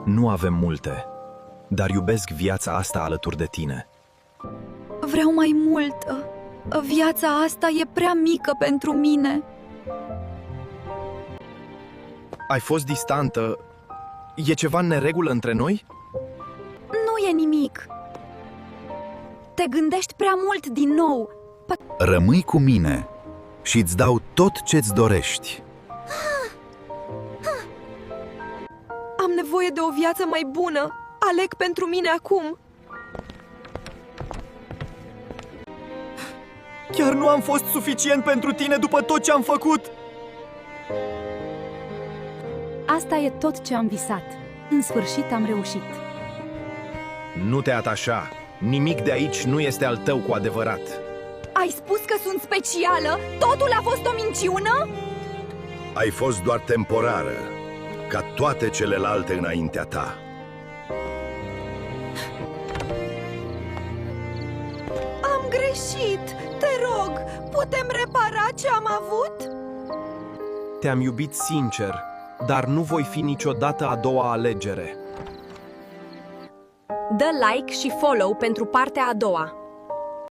Nu avem multe, dar iubesc viața asta alături de tine. Vreau mai mult. Viața asta e prea mică pentru mine. Ai fost distantă. E ceva în neregulă între noi? Nu e nimic. Te gândești prea mult din nou. Rămâi cu mine și îți dau tot ce-ți dorești. Am nevoie de o viață mai bună. Aleg pentru mine acum. Chiar nu am fost suficient pentru tine după tot ce am făcut? Asta e tot ce am visat. În sfârșit am reușit. Nu te atașa. Nimic de aici nu este al tău cu adevărat. Ai spus că sunt specială? Totul a fost o minciună? Ai fost doar temporară, ca toate celelalte înaintea ta. Am greșit. Te rog, putem repara ce am avut? Te-am iubit sincer, dar nu voi fi niciodată a doua alegere. Dă like și follow pentru partea a doua.